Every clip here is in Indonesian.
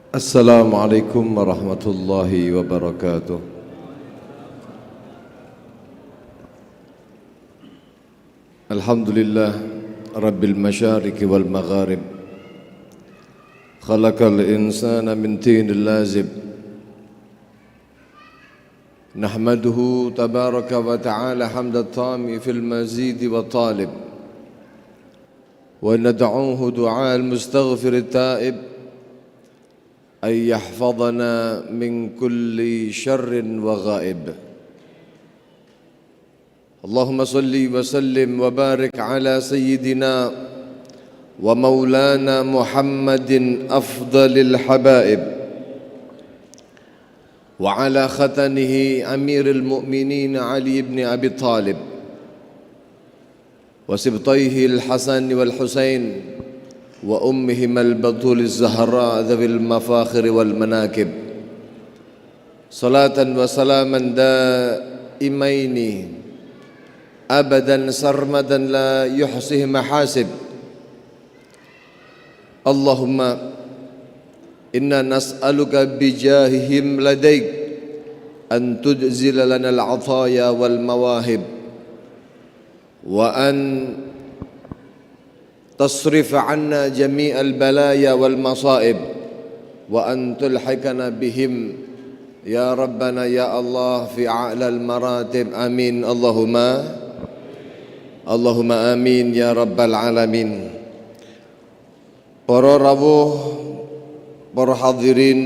السلام عليكم ورحمة الله وبركاته. الحمد لله رب المشارق والمغارب، خلق الإنسان من طين لازب، نحمده تبارك وتعالى حمد الطامع في المزيد والطالب، وندعوه دعاء المستغفر التائب أن يحفظنا من كل شر وغائب. اللهم صل وسلم وبارك على سيدنا ومولانا محمد أفضل الحبائب، وعلى ختنه أمير المؤمنين علي بن أبي طالب، وسبطيه الحسن والحسين، وأمهما البطول الزهراء ذوي المفاخر والمناكب، صلاة وسلاما دائمين أبدا سرمدا لا يحصيه محاسب. اللهم إنا نسألك بجاههم لديك أن تجزل لنا العطايا والمواهب، وأن تصرف عنا جميع البلايا والمصائب، وأن تلحقنا بهم يا ربنا يا الله في أعلى المراتب. آمين اللهم آمين ya rabbal alamin. Para rawuh, para hadirin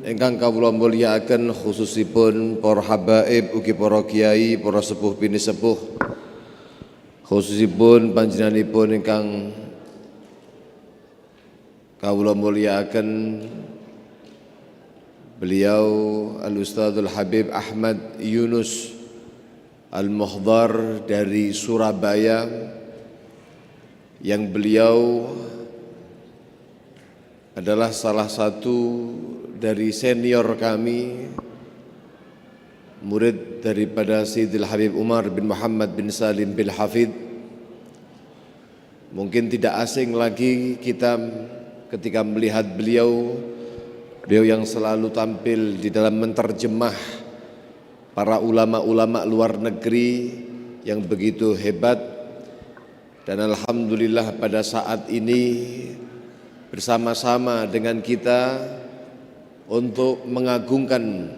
ingkang kawula mulyakaken, khususipun para habaib ugi para kiai, para sepuh bini sepuh, khususipun panjenenganipun ingkang kawula mulyakaken, beliau Al-Ustadzul Habib Ahmad Yunus Al-Muhdhar dari Surabaya, yang beliau adalah salah satu dari senior kami, murid daripada Sayyidil Habib Umar bin Muhammad bin Salim bin Hafid. Mungkin tidak asing lagi kita ketika melihat beliau yang selalu tampil di dalam menterjemah para ulama-ulama luar negeri yang begitu hebat. Dan alhamdulillah pada saat ini bersama-sama dengan kita untuk mengagungkan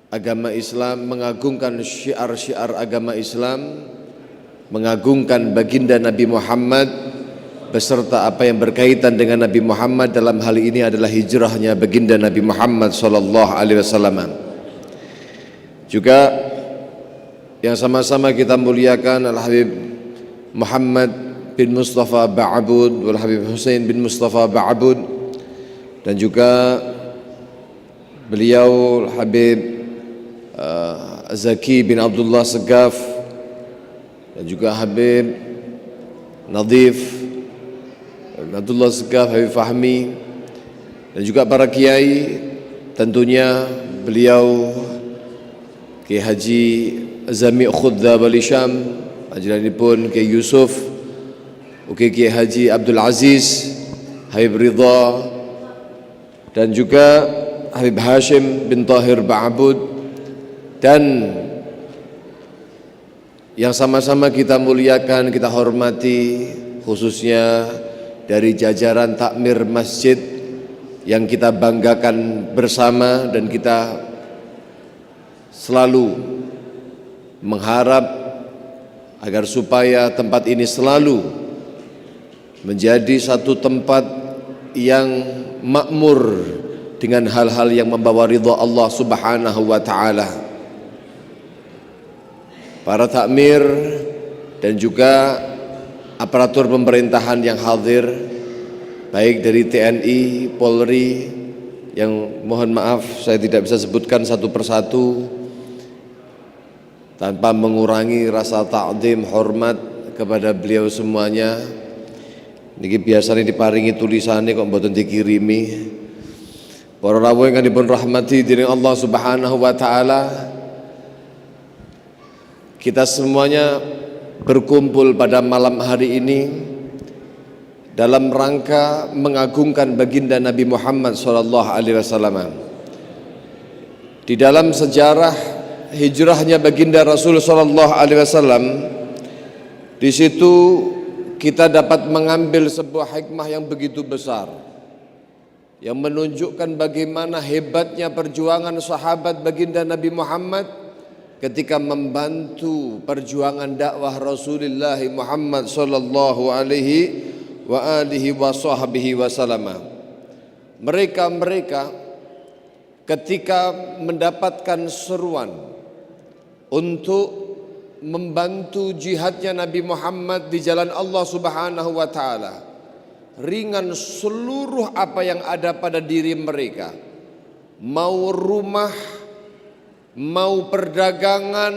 agama Islam, mengagungkan syiar-syiar agama Islam, mengagungkan baginda Nabi Muhammad beserta apa yang berkaitan dengan Nabi Muhammad. Dalam hal ini adalah hijrahnya baginda Nabi Muhammad SAW. Juga yang sama-sama kita muliakan Al-Habib Muhammad bin Mustafa Ba'abud wal Habib Hussein bin Mustafa Ba'abud, dan juga beliau Habib Zaki bin Abdullah Segaf, dan juga Habib Nadif Abdullah Segaf, Habib Fahmi, dan juga para kiai. Tentunya beliau Kiai Haji Zami Khudza Bali Syam, panjenenganipun Kiai Yusuf, Kiai Haji Abdul Aziz, Habib Ridha, dan juga Habib Hashim bin Tahir Ba'abud, dan yang sama-sama kita muliakan, kita hormati, khususnya dari jajaran takmir masjid yang kita banggakan bersama, dan kita selalu mengharap agar supaya tempat ini selalu menjadi satu tempat yang makmur dengan hal-hal yang membawa ridha Allah Subhanahu wa taala. Para takmir dan juga aparatur pemerintahan yang hadir, baik dari TNI, Polri, yang mohon maaf saya tidak bisa sebutkan satu persatu tanpa mengurangi rasa ta'zim hormat kepada beliau semuanya. Niki biasanya diparingi tulisannya kok mboten dikirimi. Para rawuh ingkang dipun rahmati dening Allah Subhanahu wa taala, kita semuanya berkumpul pada malam hari ini dalam rangka mengagungkan baginda Nabi Muhammad SAW. Di dalam sejarah hijrahnya baginda Rasul SAW, di situ kita dapat mengambil sebuah hikmah yang begitu besar, yang menunjukkan bagaimana hebatnya perjuangan sahabat baginda Nabi Muhammad ketika membantu perjuangan dakwah Rasulullah Muhammad sallallahu alaihi wa alihi wa sahbihi wasallam. Mereka ketika mendapatkan seruan untuk membantu jihadnya Nabi Muhammad di jalan Allah Subhanahu wa taala, ringan seluruh apa yang ada pada diri mereka, mau rumah, mau perdagangan,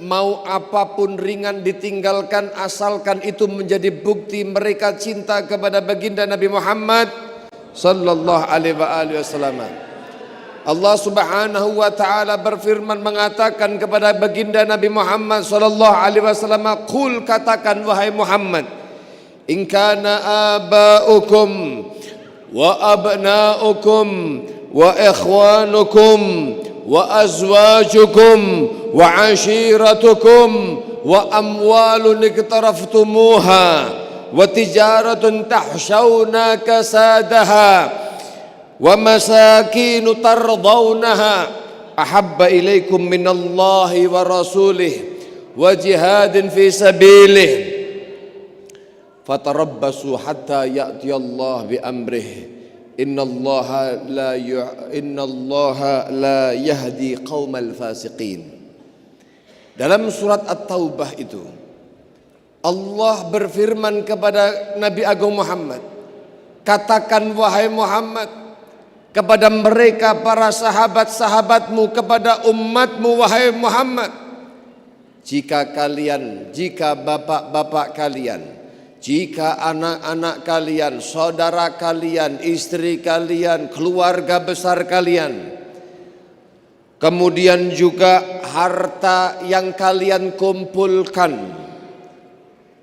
mau apapun ringan ditinggalkan, asalkan itu menjadi bukti mereka cinta kepada baginda Nabi Muhammad sallallahu alaihi wasallam. Allah Subhanahu wa taala berfirman mengatakan kepada baginda Nabi Muhammad sallallahu alaihi wasallam, "Qul," katakan wahai Muhammad, "in kana aba'ukum wa abna'ukum wa ikhwanukum wa azwajukum wa ashiratukum wa amwalun iktaraftumuha wa tijaratun tahshawna kasadaha wa masakin tardawnaha ahabba ilaikum minallahi wa rasulih wa jihadin fi sabilih fatarabbasu hatta ya'tiyallahu bi amrih innallaha la yahdi qaumal fasiqin." Dalam surat At-Taubah itu Allah berfirman kepada Nabi Agung Muhammad, "Katakan wahai Muhammad kepada mereka para sahabat-sahabatmu, kepada umatmu wahai Muhammad, jika bapak-bapak kalian, jika anak-anak kalian, saudara kalian, istri kalian, keluarga besar kalian, kemudian juga harta yang kalian kumpulkan,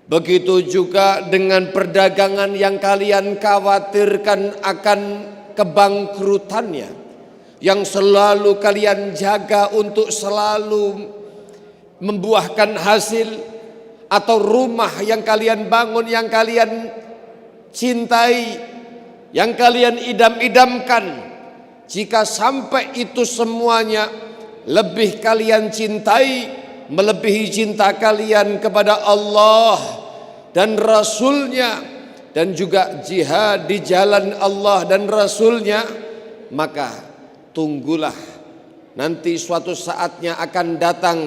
begitu juga dengan perdagangan yang kalian khawatirkan akan kebangkrutannya, yang selalu kalian jaga untuk selalu membuahkan hasil, atau rumah yang kalian bangun, yang kalian cintai, yang kalian idam-idamkan, jika sampai itu semuanya lebih kalian cintai, melebihi cinta kalian kepada Allah dan Rasulnya, dan juga jihad di jalan Allah dan Rasulnya, maka tunggulah nanti suatu saatnya akan datang,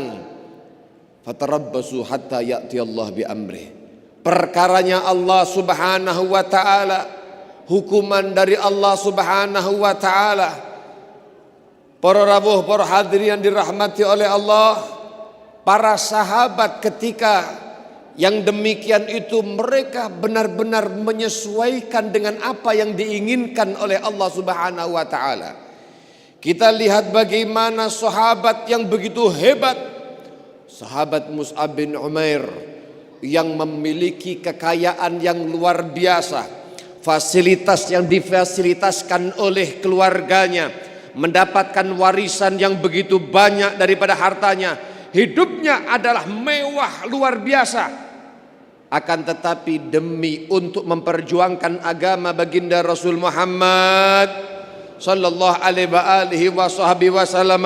fatarabbasu hatta ya'tiyallah bi amrih, perkaranya Allah Subhanahu wa taala, hukuman dari Allah Subhanahu wa taala. Para rawuh, para hadirin yang dirahmati oleh Allah, para sahabat ketika yang demikian itu mereka benar-benar menyesuaikan dengan apa yang diinginkan oleh Allah Subhanahu wa taala. Kita lihat bagaimana sahabat yang begitu hebat, sahabat Mus'ab bin Umair, yang memiliki kekayaan yang luar biasa, fasilitas yang difasilitaskan oleh keluarganya, mendapatkan warisan yang begitu banyak daripada hartanya, hidupnya adalah mewah luar biasa. Akan tetapi demi untuk memperjuangkan agama baginda Rasul Muhammad sallallahu alaihi wasallam,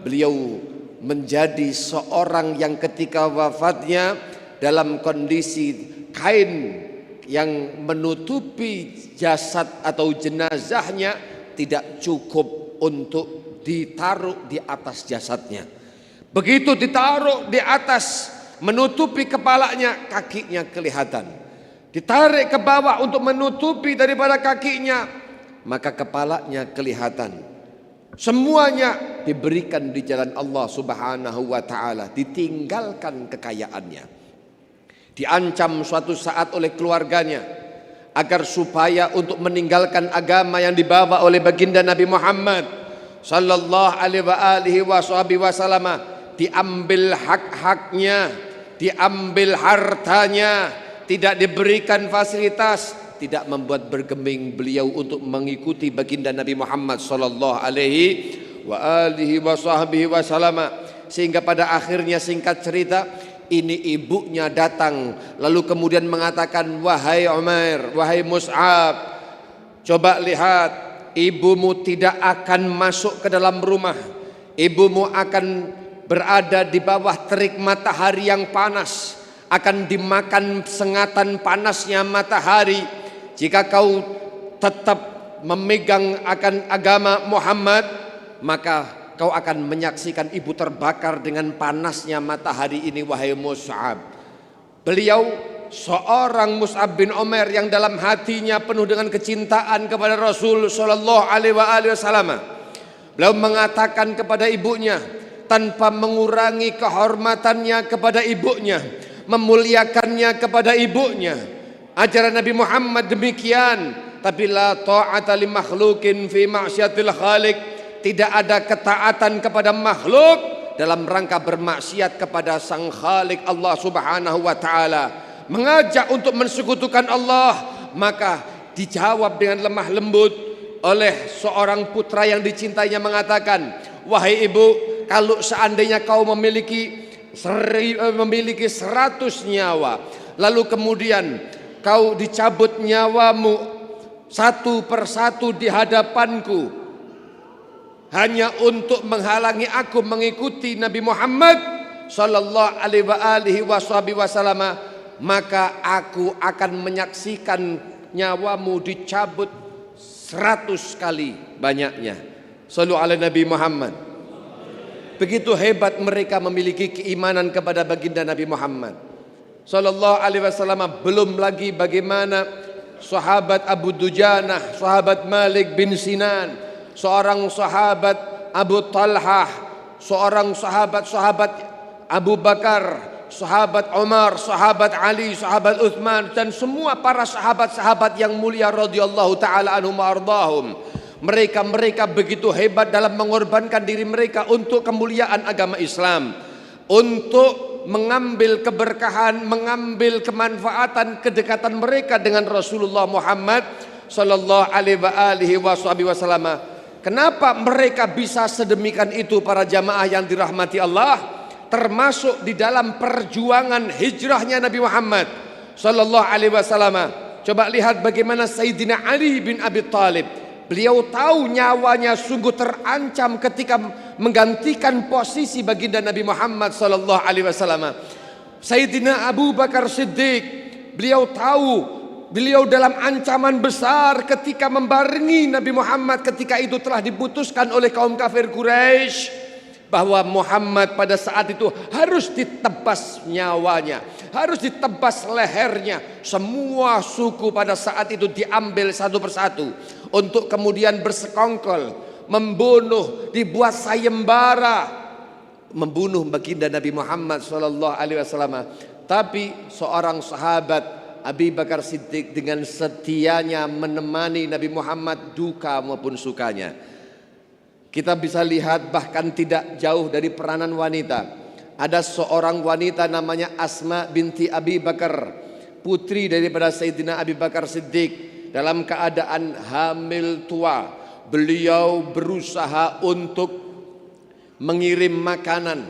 beliau menjadi seorang yang ketika wafatnya dalam kondisi kain yang menutupi jasad atau jenazahnya tidak cukup untuk ditaruh di atas jasadnya. Begitu ditaruh di atas, menutupi kepalanya, kakinya kelihatan. Ditarik ke bawah untuk menutupi daripada kakinya, maka kepalanya kelihatan. Semuanya diberikan di jalan Allah Subhanahu wa taala, ditinggalkan kekayaannya. Diancam suatu saat oleh keluarganya agar supaya untuk meninggalkan agama yang dibawa oleh baginda Nabi Muhammad sallallahu alaihi wasallam, diambil hak-haknya, diambil hartanya, tidak diberikan fasilitas, tidak membuat bergeming beliau untuk mengikuti baginda Nabi Muhammad sallallahu alaihi wa alihi wasallam. Sehingga pada akhirnya, singkat cerita, ini ibunya datang lalu kemudian mengatakan, wahai Umair, wahai Mus'ab, coba lihat, ibumu tidak akan masuk ke dalam rumah, ibumu akan berada di bawah terik matahari yang panas, akan dimakan sengatan panasnya matahari. Jika kau tetap memegang akan agama Muhammad, maka kau akan menyaksikan ibu terbakar dengan panasnya matahari ini, wahai Mus'ab. Beliau seorang Mus'ab bin Umair yang dalam hatinya penuh dengan kecintaan kepada Rasul sallallahu alaihi wasallam. Beliau mengatakan kepada ibunya, tanpa mengurangi kehormatannya kepada ibunya, memuliakannya kepada ibunya. Ajaran Nabi Muhammad demikian, tapi la ta'ata li makhlukin fi ma'syatil khaliq. Tidak ada ketaatan kepada makhluk dalam rangka bermaksiat kepada Sang Khalik Allah Subhanahu wa taala. Mengajak untuk mensekutukan Allah, maka dijawab dengan lemah lembut oleh seorang putra yang dicintainya, mengatakan, wahai ibu, kalau seandainya kau memiliki 100 nyawa, lalu kemudian kau dicabut nyawamu satu persatu di hadapanku hanya untuk menghalangi aku mengikuti Nabi Muhammad sallallahu alaihi wasallam, maka aku akan menyaksikan nyawamu dicabut 100 kali banyaknya. Sallu ala Nabi Muhammad. Begitu hebat mereka memiliki keimanan kepada baginda Nabi Muhammad sallallahu alaihi wasallam. Belum lagi bagaimana sahabat Abu Dujanah, sahabat Malik bin Sinan, seorang sahabat Abu Talhah, seorang sahabat Abu Bakar, sahabat Umar, sahabat Ali, sahabat Uthman, dan semua para sahabat-sahabat yang mulia radhiyallahu taala anhum wa ardahum. Mereka begitu hebat dalam mengorbankan diri mereka untuk kemuliaan agama Islam, untuk mengambil keberkahan, mengambil kemanfaatan kedekatan mereka dengan Rasulullah Muhammad sallallahu alaihi wasallam. Kenapa mereka bisa sedemikian itu para jamaah yang dirahmati Allah? Termasuk di dalam perjuangan hijrahnya Nabi Muhammad sallallahu alaihi wasallam. Coba lihat bagaimana Sayyidina Ali bin Abi Thalib. Beliau tahu nyawanya sungguh terancam ketika menggantikan posisi baginda Nabi Muhammad sallallahu alaihi wasallam. Sayyidina Abu Bakar Siddiq, beliau tahu beliau dalam ancaman besar ketika membarengi Nabi Muhammad ketika itu telah diputuskan oleh kaum kafir Quraisy bahwa Muhammad pada saat itu harus ditebas nyawanya, harus ditebas lehernya. Semua suku pada saat itu diambil satu persatu untuk kemudian bersekongkol, membunuh, dibuat sayembara, membunuh baginda Nabi Muhammad sallallahu alaihi wasallam. Tapi seorang sahabat Abu Bakar Siddiq dengan setianya menemani Nabi Muhammad duka maupun sukanya. Kita bisa lihat bahkan tidak jauh dari peranan wanita. Ada seorang wanita namanya Asma binti Abi Bakar, putri daripada Sayyidina Abu Bakar Siddiq, dalam keadaan hamil tua. Beliau berusaha untuk mengirim makanan,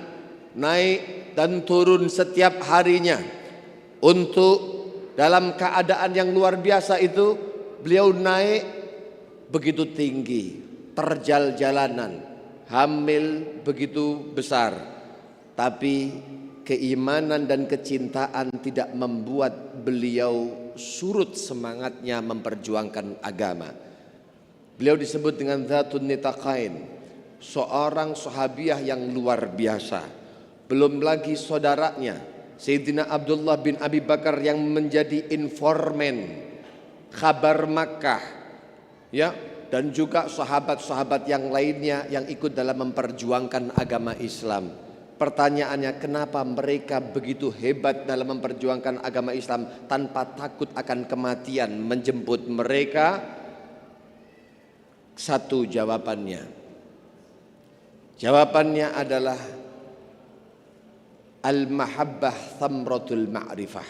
naik dan turun setiap harinya. Untuk dalam keadaan yang luar biasa itu, beliau naik begitu tinggi, terjal jalanan, hamil begitu besar. Tapi keimanan dan kecintaan tidak membuat beliau surut semangatnya memperjuangkan agama. Beliau disebut dengan Dzatun Nitaqain, seorang sahabiah yang luar biasa. Belum lagi saudaranya Sayyidina Abdullah bin Abi Bakar yang menjadi informan kabar Makkah, ya, dan juga sahabat-sahabat yang lainnya yang ikut dalam memperjuangkan agama Islam. Pertanyaannya, kenapa mereka begitu hebat dalam memperjuangkan agama Islam tanpa takut akan kematian menjemput mereka? Satu jawabannya adalah al-mahabbah thamratul ma'rifah.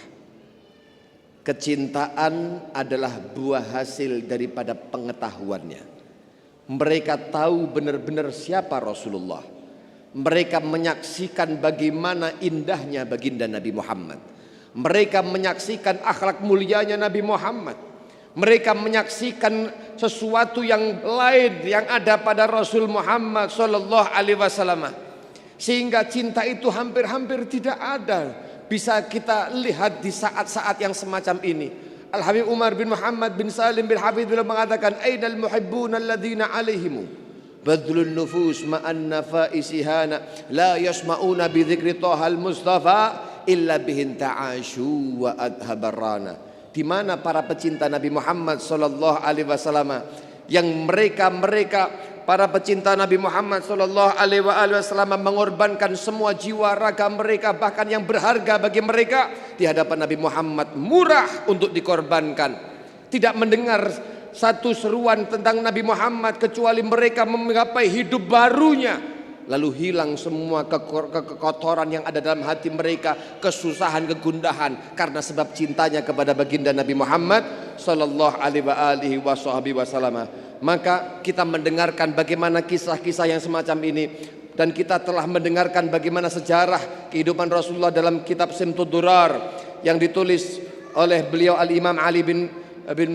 Kecintaan adalah buah hasil daripada pengetahuannya. Mereka tahu benar-benar siapa Rasulullah. Mereka menyaksikan bagaimana indahnya baginda Nabi Muhammad. Mereka menyaksikan akhlak mulianya Nabi Muhammad. Mereka menyaksikan sesuatu yang lain yang ada pada Rasul Muhammad sallallahu alaihi wasallam. Sehingga cinta itu hampir-hampir tidak ada. Bisa kita lihat di saat-saat yang semacam ini. Al-Habib Umar bin Muhammad bin Salim bin Hafidh beliau mengatakan, "Ainal muhibbuna alladhina alaihimu badlun nufus ma'an nafaisihana la yasma'una bi dzikri Thahal Mustafa illa bihin ta'ashu wa adhabarana." Di mana para pecinta Nabi Muhammad sallallahu alaihi wasallam yang mereka para pecinta Nabi Muhammad sallallahu alaihi wasallam mengorbankan semua jiwa raga mereka, bahkan yang berharga bagi mereka di hadapan Nabi Muhammad murah untuk dikorbankan. Tidak mendengar satu seruan tentang Nabi Muhammad kecuali mereka menggapai hidup barunya. Lalu hilang semua kekotoran yang ada dalam hati mereka, kesusahan, kegundahan karena sebab cintanya kepada baginda Nabi Muhammad sallallahu alaihi wasallam. Maka kita mendengarkan bagaimana kisah-kisah yang semacam ini, dan kita telah mendengarkan bagaimana sejarah kehidupan Rasulullah dalam kitab Simtud Durar yang ditulis oleh beliau Al-Imam Ali bin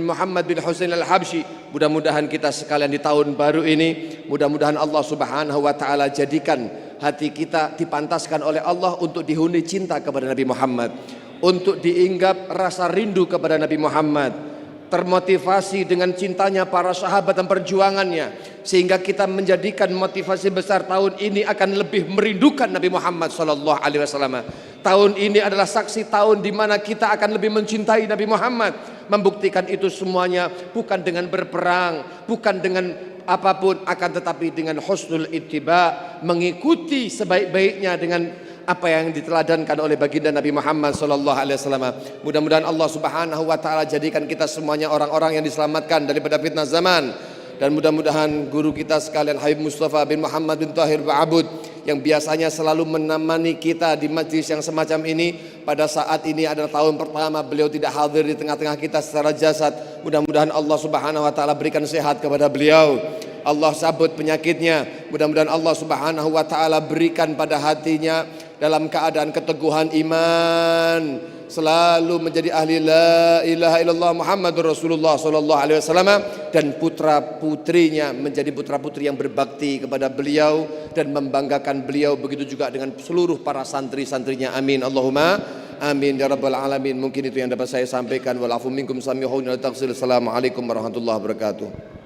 Muhammad bin Husain Al-Habsyi. Mudah-mudahan kita sekalian di tahun baru ini, mudah-mudahan Allah Subhanahu wa taala jadikan hati kita dipantaskan oleh Allah untuk dihuni cinta kepada Nabi Muhammad, untuk diinggap rasa rindu kepada Nabi Muhammad, termotivasi dengan cintanya para sahabat dan perjuangannya, sehingga kita menjadikan motivasi besar tahun ini akan lebih merindukan Nabi Muhammad sallallahu alaihi wasallam. Tahun ini adalah saksi tahun di mana kita akan lebih mencintai Nabi Muhammad. Membuktikan itu semuanya bukan dengan berperang, bukan dengan apapun, akan tetapi dengan husnul ittiba, mengikuti sebaik-baiknya dengan apa yang diteladankan oleh baginda Nabi Muhammad sallallahu alaihi wasallam. Mudah-mudahan Allah Subhanahu wa taala jadikan kita semuanya orang-orang yang diselamatkan daripada fitnah zaman. Dan mudah-mudahan guru kita sekalian Habib Mustafa bin Muhammad bin Tahir Ba'abud yang biasanya selalu menemani kita di majlis yang semacam ini, pada saat ini adalah tahun pertama beliau tidak hadir di tengah-tengah kita secara jasad. Mudah-mudahan Allah Subhanahu wa taala berikan sehat kepada beliau. Allah sabut penyakitnya. Mudah-mudahan Allah Subhanahu wa taala berikan pada hatinya dalam keadaan keteguhan iman, selalu menjadi ahli la ilaha illallah Muhammadur Rasulullah sallallahu alaihi wasallam, dan putra-putrinya menjadi putra-putri yang berbakti kepada beliau dan membanggakan beliau, begitu juga dengan seluruh para santri-santrinya. Amin Allahumma amin ya rabbal alamin. Mungkin itu yang dapat saya sampaikan. Walafu minkum samihun wa taqsir. Assalamualaikum warahmatullahi wabarakatuh.